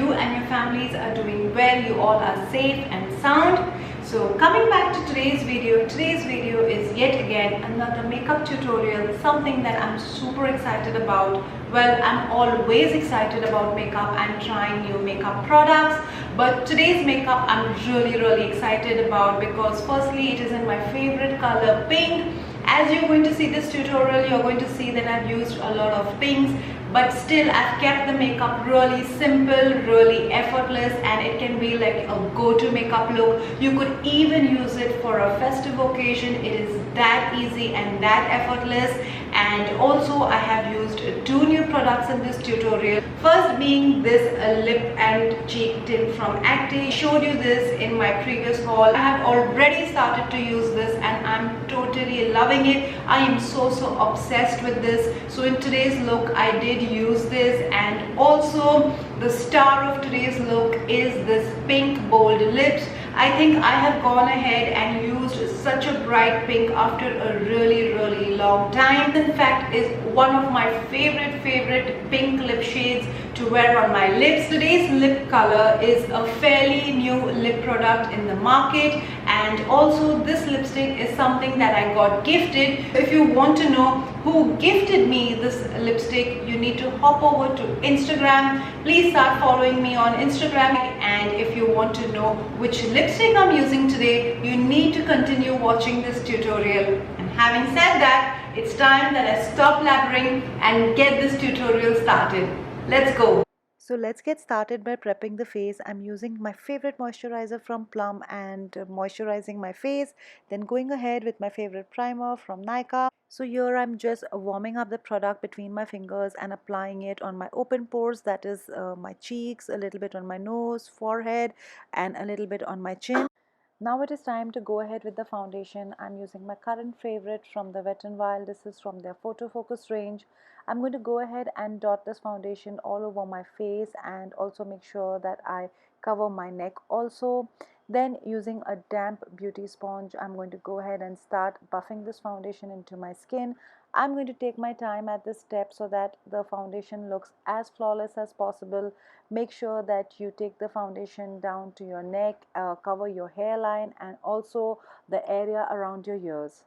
you and your families are doing well, you all are safe and sound. So coming back to today's video is yet again another makeup tutorial, something that I'm super excited about. Well, I'm always excited about makeup and trying new makeup products, but today's makeup I'm really excited about because firstly it is in my favorite color, pink. As you're going to see this tutorial, you're going to see that I've used a lot of pinks, but still I've kept the makeup really simple, really effortless, and it can be like a go-to makeup look. You could even use it for a festive occasion. It is that easy and that effortless. And also I have used two new products in this tutorial. First being this lip and cheek tint from Aegte. I showed you this in my previous haul. I have already started to use this and I'm totally loving it. I am so obsessed with this. So in today's look I did use this, and also the star of today's look is this pink bold lips. I think I have gone ahead and used such a bright pink after a really long time. In fact, is one of my favorite pink lip shades to wear on my lips. Today's lip color is a fairly new lip product in the market, and also this lipstick is something that I got gifted. If you want to know who gifted me this lipstick, you need to hop over to Instagram. Please start following me on Instagram, and if you want to know which lipstick I'm using today, you need to continue watching this tutorial. And having said that, it's time that I stop blabbering and get this tutorial started. Let's go. So let's get started by prepping the face. I'm using my favorite moisturizer from Plum and moisturizing my face, then going ahead with my favorite primer from Nykaa. So here I'm just warming up the product between my fingers and applying it on my open pores, that is my cheeks, a little bit on my nose, forehead, and a little bit on my chin. Now it is time to go ahead with the foundation. I'm using my current favorite from the Wet n Wild. This is from their Photo Focus range. I'm going to go ahead and dot this foundation all over my face and also make sure that I cover my neck also. Then using a damp beauty sponge, I'm going to go ahead and start buffing this foundation into my skin. I'm going to take my time at this step so that the foundation looks as flawless as possible. Make sure that you take the foundation down to your neck, cover your hairline and also the area around your ears.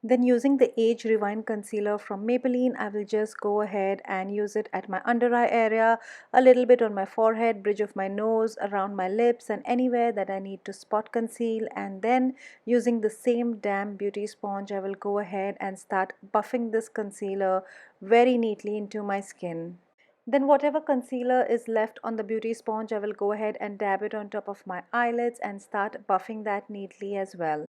Then using the Age Rewind Concealer from Maybelline, I will just go ahead and use it at my under eye area, a little bit on my forehead, bridge of my nose, around my lips and anywhere that I need to spot conceal. And then using the same damp beauty sponge, I will go ahead and start buffing this concealer very neatly into my skin. Then whatever concealer is left on the beauty sponge, I will go ahead and dab it on top of my eyelids and start buffing that neatly as well.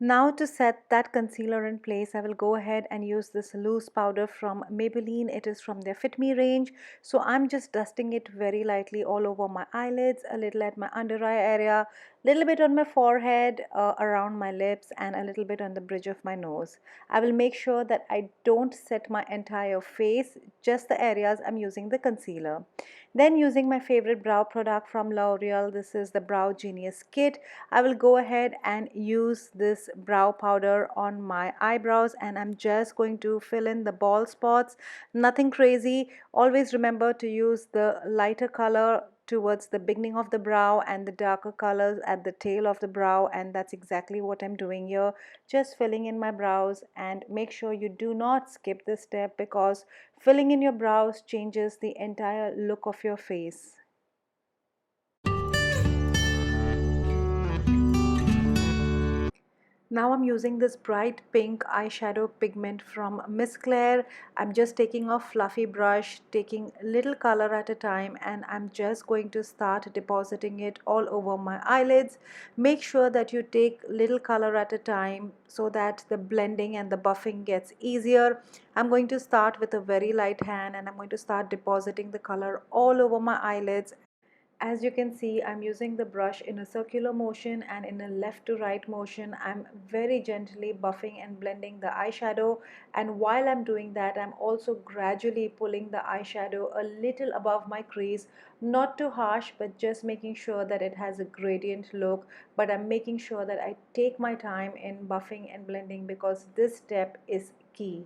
Now to set that concealer in place, I will go ahead and use this loose powder from Maybelline. It is from their Fit Me range. So I'm just dusting it very lightly all over my eyelids, a little at my under eye area, little bit on my forehead, around my lips and a little bit on the bridge of my nose. I will make sure that I don't set my entire face, just the areas I'm using the concealer. Then using my favorite brow product from L'Oreal, this is the Brow Genius Kit. I will go ahead and use this brow powder on my eyebrows and I'm just going to fill in the bald spots. Nothing crazy. Always remember to use the lighter color towards the beginning of the brow and the darker colors at the tail of the brow, and that's exactly what I'm doing here, just filling in my brows. And make sure you do not skip this step because filling in your brows changes the entire look of your face. Now I'm using this bright pink eyeshadow pigment from Miss Claire. I'm just taking a fluffy brush, taking little color at a time, and I'm just going to start depositing it all over my eyelids. Make sure that you take little color at a time so that the blending and the buffing gets easier. I'm going to start with a very light hand and I'm going to start depositing the color all over my eyelids. As you can see, I'm using the brush in a circular motion and in a left to right motion. I'm very gently buffing and blending the eyeshadow, and while I'm doing that, I'm also gradually pulling the eyeshadow a little above my crease, not too harsh but just making sure that it has a gradient look. But I'm making sure that I take my time in buffing and blending because this step is key.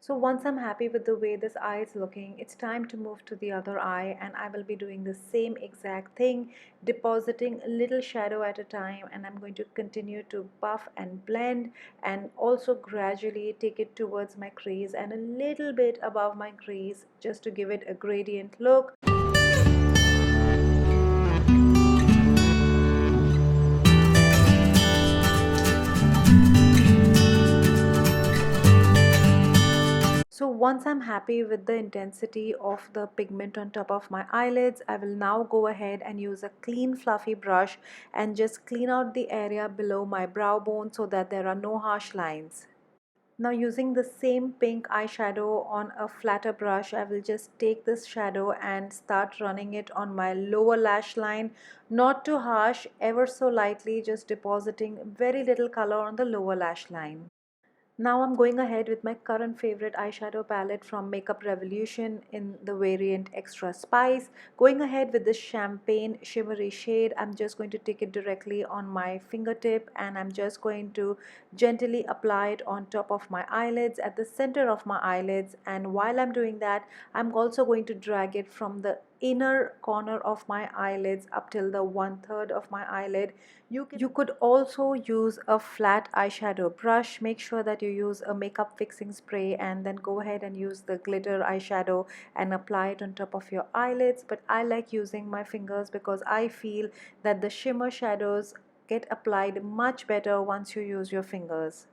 So once I'm happy with the way this eye is looking, it's time to move to the other eye, and I will be doing the same exact thing, depositing a little shadow at a time, and I'm going to continue to buff and blend and also gradually take it towards my crease and a little bit above my crease just to give it a gradient look. So once I'm happy with the intensity of the pigment on top of my eyelids, I will now go ahead and use a clean fluffy brush and just clean out the area below my brow bone so that there are no harsh lines. Now using the same pink eyeshadow on a flatter brush, I will just take this shadow and start running it on my lower lash line. Not too harsh, ever so lightly, just depositing very little color on the lower lash line. Now I'm going ahead with my current favorite eyeshadow palette from Makeup Revolution in the variant Extra Spice. Going ahead with this champagne shimmery shade, I'm just going to take it directly on my fingertip and I'm just going to gently apply it on top of my eyelids, at the center of my eyelids, and while I'm doing that, I'm also going to drag it from the inner corner of my eyelids up till the 1/3 of my eyelid. You could also use a flat eyeshadow brush. Make sure that you use a makeup fixing spray and then go ahead and use the glitter eyeshadow and apply it on top of your eyelids. But I like using my fingers because I feel that the shimmer shadows get applied much better once you use your fingers.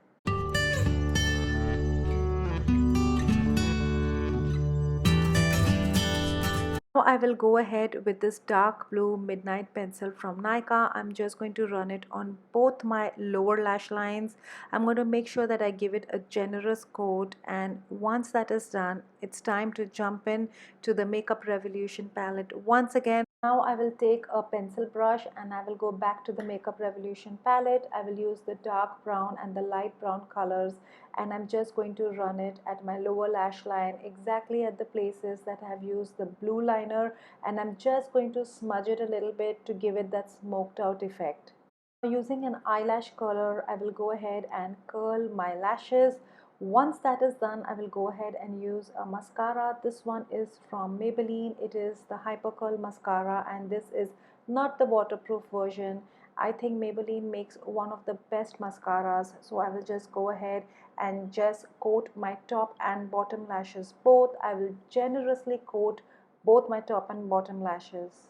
Now I will go ahead with this dark blue midnight pencil from Nykaa. I'm just going to run it on both my lower lash lines. I'm going to make sure that I give it a generous coat, and once that is done, it's time to jump in to the Makeup Revolution palette once again. Now I will take a pencil brush and I will go back to the Makeup Revolution palette. I will use the dark brown and the light brown colors, and I'm just going to run it at my lower lash line, exactly at the places that I have used the blue liner, and I'm just going to smudge it a little bit to give it that smoked out effect. Using an eyelash curler, I will go ahead and curl my lashes. Once that is done, I will go ahead and use a mascara. This one is from Maybelline. It is the Hyper Curl Mascara, and this is not the waterproof version. I think Maybelline makes one of the best mascaras, so I will just go ahead and just coat my top and bottom lashes both. I will generously coat both my top and bottom lashes.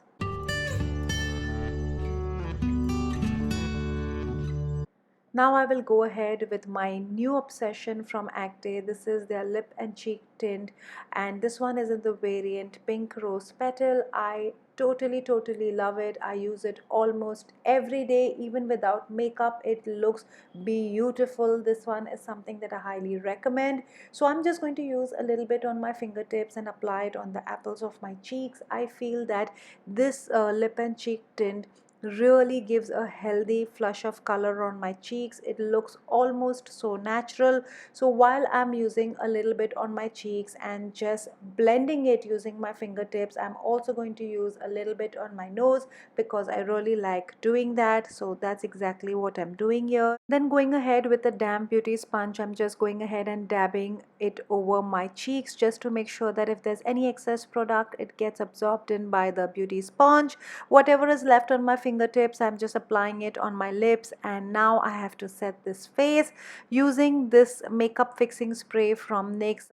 Now I will go ahead with my new obsession from Aegte. This is their lip and cheek tint, and this one is in the variant Pink Rose Petal. I totally love it. I use it almost every day, even without makeup. It looks beautiful. This one is something that I highly recommend. So I'm just going to use a little bit on my fingertips and apply it on the apples of my cheeks. I feel that this lip and cheek tint really gives a healthy flush of color on my cheeks. It looks almost so natural. So while I'm using a little bit on my cheeks and just blending it using my fingertips, I'm also going to use a little bit on my nose because I really like doing that. So that's exactly what I'm doing here. Then going ahead with the damp beauty sponge, I'm just going ahead and dabbing it over my cheeks just to make sure that if there's any excess product, it gets absorbed in by the beauty sponge. Whatever is left on my fingertips, I'm just applying it on my lips, and now I have to set this face using this makeup fixing spray from NYX.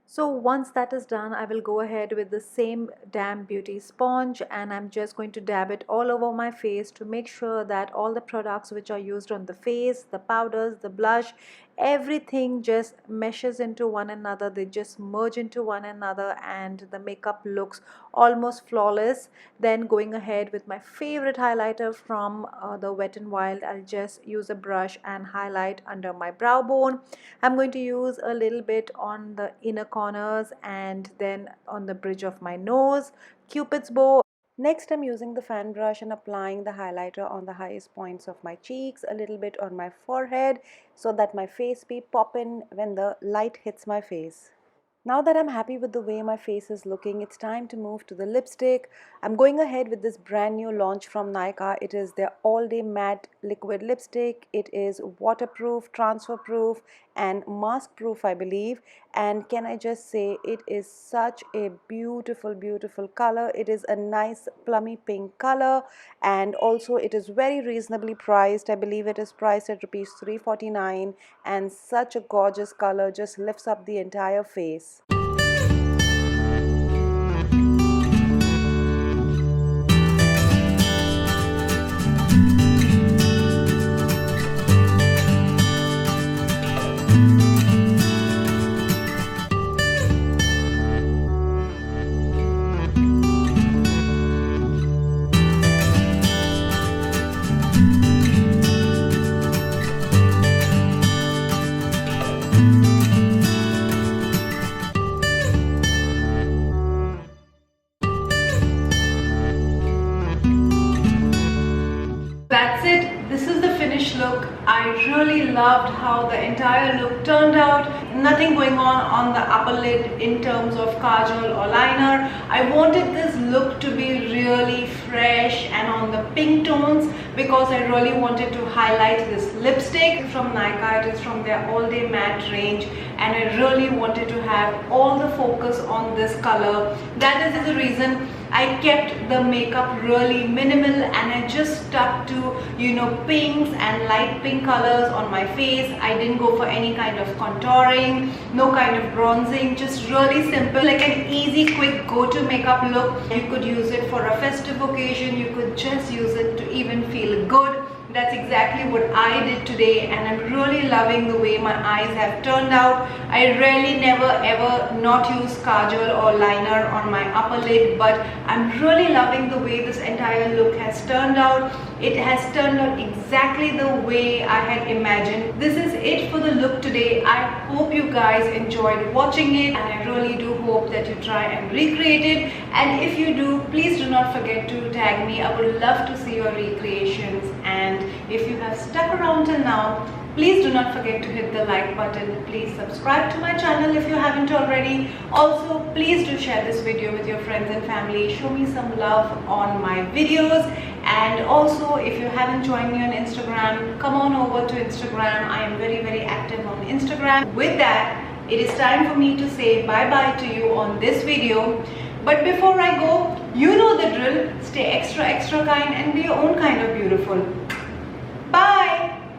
So once that is done, I will go ahead with the same damp beauty sponge and I'm just going to dab it all over my face to make sure that all the products which are used on the face, the powders, the blush, everything just meshes into one another. They just merge into one another and the makeup looks almost flawless. Then going ahead with my favorite highlighter from the Wet n Wild, I'll just use a brush and highlight under my brow bone. I'm going to use a little bit on the inner corners and then on the bridge of my nose, Cupid's bow. Next, I'm using the fan brush and applying the highlighter on the highest points of my cheeks, a little bit on my forehead so that my face be poppin' when the light hits my face. Now that I'm happy with the way my face is looking, it's time to move to the lipstick. I'm going ahead with this brand new launch from Nykaa. It is their all-day matte liquid lipstick. It is waterproof, transfer proof and mask proof, I believe. And can I just say, it is such a beautiful color. It is a nice plummy pink color, and also it is very reasonably priced. I believe it is priced at rupees 349, and such a gorgeous color just lifts up the entire face. That's it. This is the finished look. I really loved how the entire look turned out. Nothing going on the upper lid in terms of kajal or liner. I wanted this look to be really fresh and on the pink tones because I really wanted to highlight this lipstick from Nykaa. It is from their all-day matte range, and I really wanted to have all the focus on this color. That is the reason I kept the makeup really minimal, and I just stuck to, you know, pinks and light pink colors on my face. I didn't go for any kind of contouring, no kind of bronzing, just really simple, like an easy quick go-to makeup look. You could use it for a festive occasion, you could just use it to even feel good. That's exactly what I did today, and I'm really loving the way my eyes have turned out. I really never ever not use kajal or liner on my upper lid, but I'm really loving the way this entire look has turned out. It has turned out exactly the way I had imagined. This is it for the look today. I hope you guys enjoyed watching it, and I really do hope that you try and recreate it. And if you do, please do not forget to tag me. I would love to see your recreations. And if you have stuck around till now, please do not forget to hit the like button. Please subscribe to my channel if you haven't already. Also, please do share this video with your friends and family. Show me some love on my videos. And also, if you haven't joined me on Instagram, come on over to Instagram. I am very active on Instagram. With that, it is time for me to say bye-bye to you on this video. But before I go, you know the drill. Stay extra kind and be your own kind of beautiful. Bye!